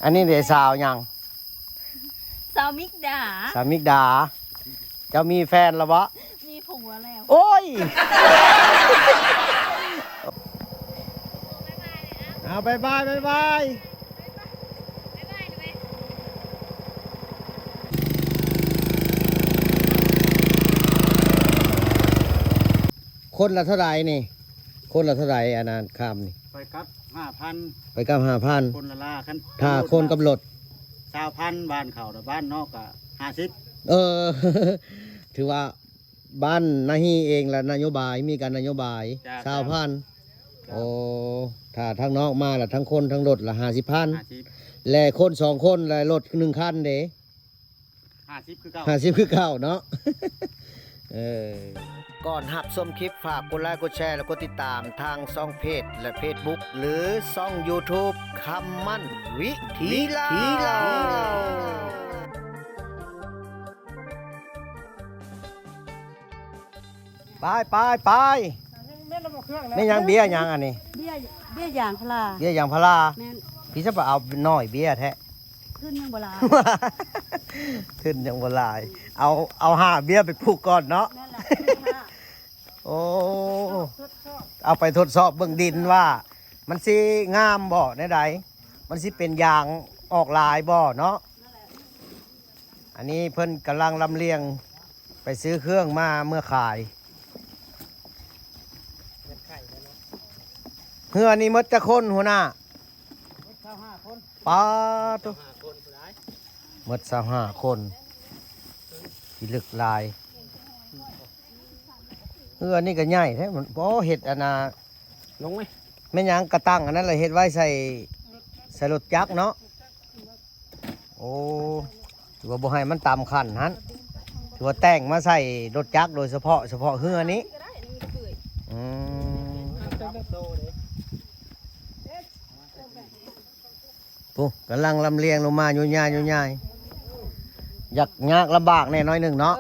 อันนี้เดี๋ยวสาวยังสาวมิกดาสาวมิกดาเจ้ามีแฟนแล้วบ่มีผัวแล้วโอ้ยเอาบายบายบายบายคนละเท่าไหร่นี่คนละเท่าไหร่อันนั้นคำนี่ไปกับ5,000ไปกับ5,000คนละลาคันถ้าคนกับรถ20,000บ้านเขาแต่บ้านนอกก็50ถือว่าบ้านนาฮีเองและนโยบายมีการนโยบาย20,000โอ้ถ้าทั้งนอกมาละทั้งคนทั้งรถละ50,000และคน2คนและรถ1คันเด้50คือเก่า50คือเก่าเนาะก่อนหับส้มคลิปฝากกดไลค์กดแชร์และกดติดตามทางช่องเพจและ Facebook หรือช่อง YouTube คำมั่นวิถีลาวไปนี่ยังเบี้ยยังอันนี้เบี้ยอย่างพลาเบี้ยอย่างพลาพี่จะไปเอาน้อยเบี้ยแท้ขึ้นยังบลาขึ้นยังบลายเอา5เบี้ยไปผูกก่อนเนาะโอ้เอาไปทดสอบเบื้องดินว่ามันสิงามบ่ในใดมันสิเป็นยางออกลายบ่เนาะอันนี้เพิ่นกำลังลำเลียงไปซื้อเครื่องมาเมื่อขายเฮือนี่มดจะคนหัวหน้าป้าตุ๊มด25 คนที่ลึกลายเฮือนี่ก็ใหญ่แท้มันบ่เห็ดอันน่ะลงไหมแม่ยังกระตั้งอันนั้นเลยเห็ดไว้ใส่รถจักรเนาะโอ้ถือว่าบ่ให้มันต่ำขั้นฮั่นถือว่าแต่งมาใส่รถจักรโดยเฉพาะเฮือนี้ปุ๊กำลังลำเลียงลงมาอยู่ย่ายอยากยากลำบากแน่น้อยหนึ่งเนาะ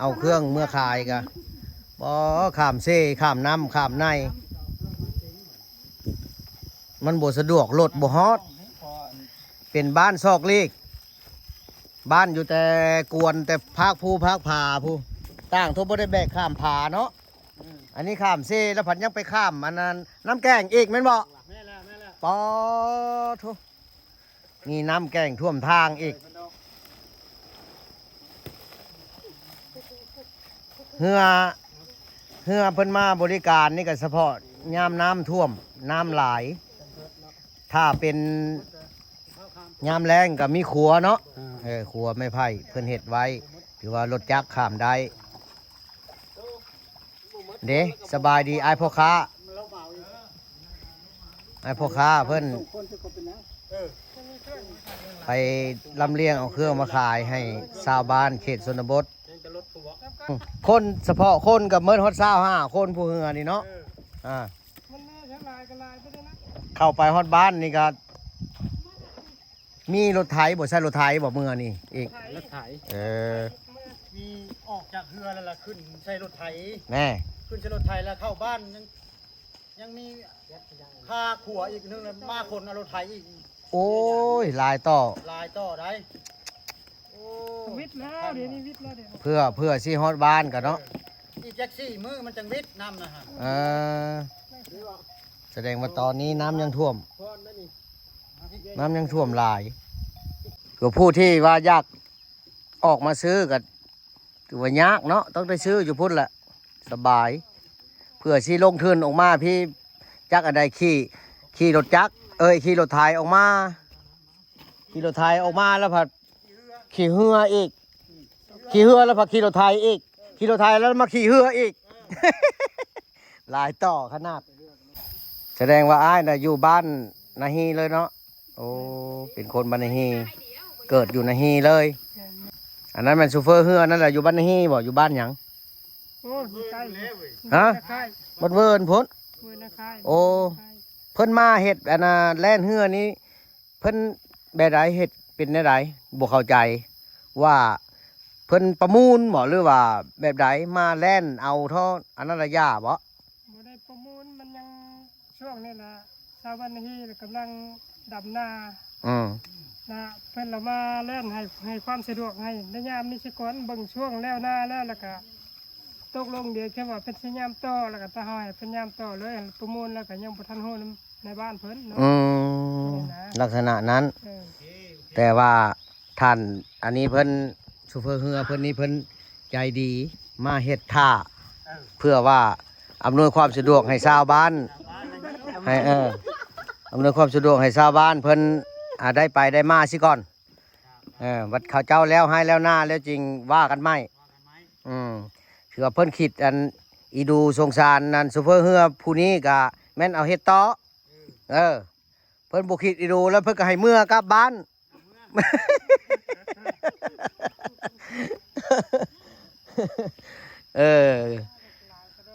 เอาเครื่องเมื่อขายกันบ่ข้ามเซ่ข้ามน้ำข้ามในมันบ่สะดวกรถบ่ฮอดเป็นบ้านซอกเล็กบ้านอยู่แต่กวนแต่ภาคภูภาคผาผู้ต่างทุบบ่ได้แบกข้ามผาเนาะอันนี้ข้ามเซ่แล้วผันยังไปข้ามอันนั้นน้ำแกงอีกแม่นบ่ปอทุนี่น้ำแกงท่วมทางอีกเฮือเพิ่นมาบริการนี่ก็เฉพาะยามน้ำท่วมน้ำหลายถ้าเป็นยามแรงก็มีขัวเนาะขัวไม่ไผ่เพิ่นเฮ็ดไว้ถือว่ารถจักรข้ามได้เด้สบายดีไอ้พ่อค้าเพิ่นไปลำเลียงเอาเครื่องมาขายให้ชาวบ้านเขตชนบทคนเฉพาะคนกับเมื่อฮอด25 คนผู้เฮือนี่เนาะเข้าไปฮอดบ้านนี่ก็มีรถไถบ่ใช่รถไถบ่เมื่อนี่อีกรถไถมีออกจากเรือแล้วล่ะขึ้นใส่รถไถแน่ขึ้นใส่รถไถแล้วเข้าบ้านยังมีค่าขัวอีกนึงมาคนเอารถไถอีกโอ้ยลายต่อได้วิทย์แล้วเดี๋ยวนี้วิทย์แล้วเดี๋ยวเพื่อสิฮอดบ้านกันเนาะอีแจ็คซี่มือมันจังวิทย์น้ำนะฮะแสดงว่าตอนนี้น้ำยังท่วมหลายก็ผู้ที่ว่าอยากออกมาซื้อก็ถือว่ายากเนาะต้องได้ซื้ออยู่พุ่นแหละสบายเพื่อสิลงทุนออกมาพี่จักอะไรขี่รถจักรขี่รถไถออกมาแล้วผัดขี่เหืออีกแล้วผัดขี่รถไถอีกขี่รถไถแล้วมาขี่เหืออีก หลายต่อขนาดแสดงว่าอ้ายน่ะอยู่บ้านนาฮีเลยเนาะโอ้เป็นคนบ้านนาฮีเกิดอยู่นาฮีเลยอันนั้นมันซูเฟอร์เหือนั่นแหละอยู่บ้านนาฮีบอกอยู่บ้านหยังโอ้ใกล้ฮะบ้านเวิร์นพ้นโอ้เพิ่นมาเห็ดอันน่ะแล่นเหือนี้เพิ่นแบบใดเห็ดเป็นแบบใดบ่เข้าใจว่าเพิ่นประมูลบ่หรือว่าแบบใดมาแล่นเอาเท่าอันนั้นระยะบ่ได้ประมูลมันยังช่วงนี้นะชาวบ้านนี้กำลังดำนา นะเพิ่นละมาเล่นให้ความสะดวกให้ในยามนี้สิก่อนเบิ่งช่วงแล้วหน้าแล้วก็ตกลงเดี๋ยวแค่ว่าเป็นสิยามต่อแล้วก็ตาหอยเป็นยามต่อเลยประมูลแล้วก็ยังบ่ทันฮู้ในบ้านเพิ่นเนาะ อืมลักษณะนั้น เออ แต่ว่าท่านอันนี้เพิ่นชูเฟอร์เฮือเพิ่นนี่เพิ่นใจดีมาเฮ็ดท่าเพื่อว่าอำนวยความสะดวกให้ชาวบ้านให้อำนวยความสะดวกให้ชาวบ้านเพิ่นได้ไปได้มาสิก่อนวัดเขาเจ้าแล้วให้แล้วหน้าแล้วจริงว่ากันไหมถือว่าเพิ่นคิดอันอีดูสงสารนั่นชูเฟอร์เฮือผู้นี้ก็แม่นเอาเฮ็ดต่อเพิ่นบ่คิดอีดูแล้วเพิ่นก็ให้เมื่อกลับบ้าน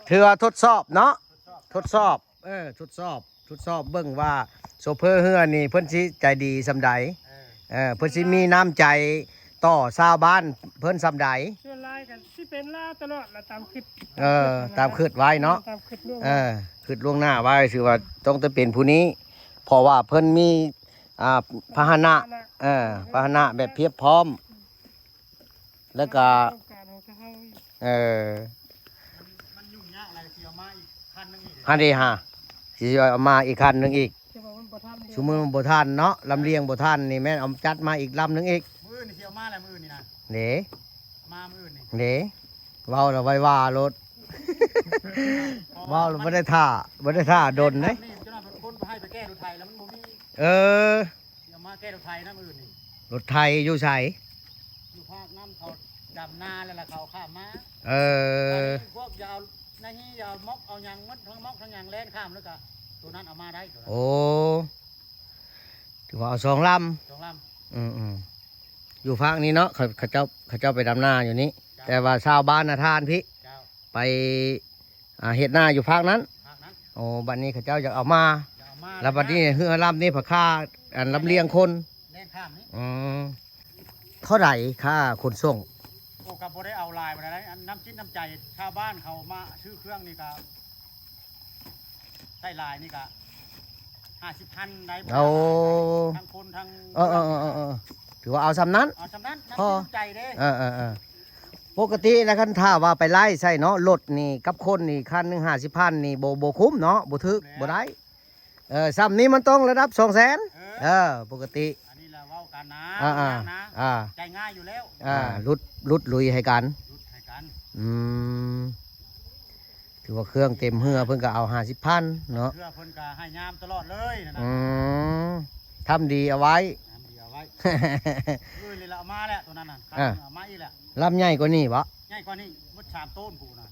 ถือว่าทดสอบเนาะทดสอบทดสอบเบิ่งว่าโซเฟอร์เฮือนี่เพิ่นสิใจดีซำใดเพิ่นสิมีน้ำใจต่อชาวบ้านเพิ่นซำใด ส่วนลายกันสิเป็นลาตลอดละตามคิด ตามคิดไว้เนาะ ตามคิดล่วง คิดล่วงหน้าไว้คือว่าต้องจะเป็นผู้นี้เพราะว่าเพิ่นมีพาหนะพาหนะแบบเพียบพร้อมแล้วก็ การของเขาอีก มันยุ่งยากอะไรสิเอามาอีกคันนึงอีก ฮันดีฮะสิเอามาอีกคันหนึงอีก จะบอกว่าบ่ทันเดียว ชุมือบ่ทันเนาะลำเลียงบ่ทันนี่แม่นเอาจัดมาอีกลำหนึงอีก มื้อนี่สิเอามาอะไรมื้อนี่นะ เด้ มามื้อนี่ เด้เว้าแล้วไว้ว่ารถ เว้าแล้วบ่ได้ท่าดนเด้ นี่เจ้าหน้าที่คนให้ไปแก้รถไทยแล้วมันบ่มี เออ สิเอามาแก้รถไทยนะมื้อนี่ รถไทยอยู่ไส อยู่ภาคน้ำเขาดำนาแล้วล่ะเขาข้ามมา เออ พวกอย่าเอาในนี้อย่าเอามอกเอาหยังมัดทั้งมอกทั้งหยังแล่นข้ามแล้วก็ตัวนั้นเอามาได้ตัวนั้น โอ้ถือว่าเอาสองล สองล อยู่ภาคนี้เนาะเขาเจ้าไปดำนาอยู่นี้ แต่ว่าชาวบ้านน่ะทานพี่ ำเจ้า ไปเฮ็ดนาอยู่ภาคนั้น ภาคนั้น โอ้บัดนี้เขาเจ้าอยากเอามา อย่าเอามา แล้วบัดนี้เฮือลำนี่ผักค่าอันลำเลียงคน แล่นข้ามนี้ เท่าไหร่ค่าขนส่ง โอ้กับโบได้เอาลายมาได้อันน้ำจิ้มน้ำใจชาวบ้านเขามาชื่อเครื่องนี่ก็ใส่ลายนี่ก็50,000ได้ เอา ทั้งคนทั้ง ถือว่าเอาสำนั้น เอาจำนั้น พอ น้ำจิ้มน้ำใจเด้ ปกตินะคันถ้าว่าไปไล่ใส่เนาะรถนี่กับคนนี่คันหนึ่ง50,000นี่โบคุ้มเนาะโบทึกโบได้ซ้ำนี้มันต้องระดับ200,000ปกติ อันนี้เราเว้ากันนะ อ่า ใจง่ายอยู่แล้ว รุดลุยให้กัน หยุดให้กัน ถือว่าเครื่องเต็มเฮือเพิ่นก็เอา50,000เนาะ เพื่อเพิ่นก็ให้ยามตลอดเลยนะ ทำดีเอาไว้ น้ำเดียวไว้เลยละเอามาแล้วตัวนั้นน่ะครับ อ่า เอามาอีกแล้ว ลำใหญ่กว่านี้บ่ ใหญ่กว่านี้มด3ต้นผูน่ะ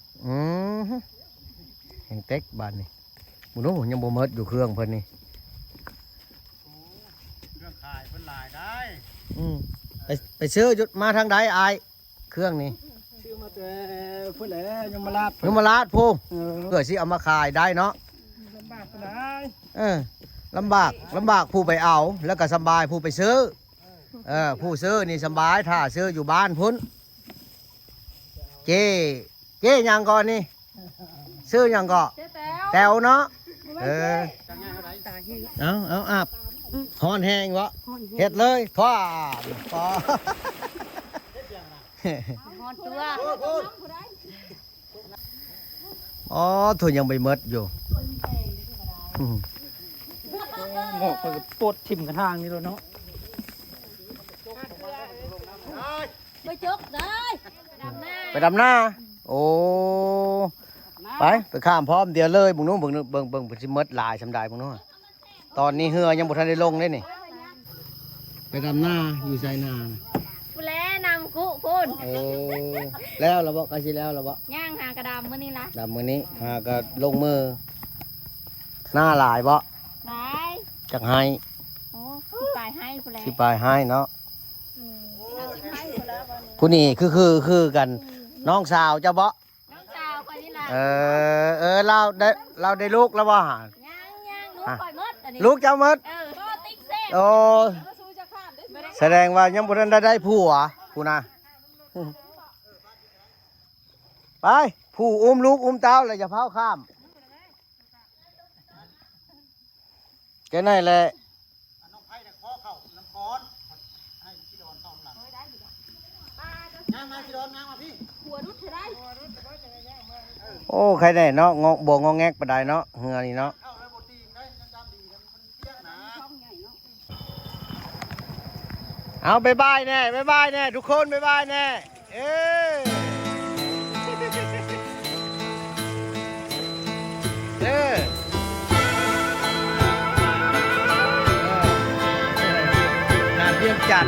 แห่งเต็กบานนี่บุญยังบ่หมดอยู่เครื่องเพิ่นนี่ โอ้เครื่องขายเพิ่นหลายได้ ไปซื้อจุดมาทางใดอายเครื่องนี้ ชื่อมาแต่เพิ่นแหละยมราช ยมราชพูเพื่อสิเอามาขายได้เนาะ ลำบากปานใด ลำบากผู้ไปเอาแล้วก็สบายผู้ไปซื้อผู้ซื้อนี่สบายถ้าซื้ออยู่บ้านพุ่นเจ๊หยังก่อนนี่ซื้อหยังก่อแตวเนาะจังง่ายเท่าไหร่ เอาอาบฮ้อนแห้งวะเฮ็ดเลยทว่าปอ หอนตัว อ๋อถุนยังไปมดอยู่ หมอกก็ปวดทิ่มกระทางนี่แล้วเนาะ ไปจกได้ดำหน้า ไปดำหน้าโอ้ไปข้ามพร้อมเดียวเลยบุงนู้นเบิ่งสิมดหลายสำได้บุงนู้นตอนนี้เฮือยังบ่ทันได้ลงเลยนี่ไปดำหน้าอยู่ไสนา ผู้แลนำกุคุณ โอ้แล้วเราบอกกันสิแล้วเราบอก ย่างหากระดำมื้อนี้ละ ดำมือนี้หาก็ลงมือหน้าหลายบ่ หลาย จักให้ โอ้สิไปให้ผู้แล สิปลายให้เนาะ เอาสิให้ผู้แลวันนี้ ผู้นี้คือกันน้องสาวเจ้าบ่ น้องสาวคนนี้ล่ะ เราได้ลูกแล้วบ่หา ย่างลูกปล่อยมดอันนี้ ลูกเจ้าหมด ก็ติ๊กเซ่ โอ้แสดงว่ายังบ่ทันได้ผัวผู้น่ะไปผู้อุ้มลูกอุ้มเต้าแล้วอย่าเผาข้ามแค่นั้นแหละ น้องไผ่เนี่ยขอเข้าน้ำก้อน อนงามมาพี่ หัวรุดเท่าไร โอ้ใครได้เนาะงอกบ่งอแงกปานใดเนาะเหือนี่เนาะ เข้าแล้วบ่ตีงได้ยังจำดีนะมันเที่ยงนะ ช่องใหญ่เนาะ เอาบ๊ายบายแน่บ๊ายบายแน่ทุกคนบ๊ายบายแน่เอ้ยเด้องานเยี่ยมจัด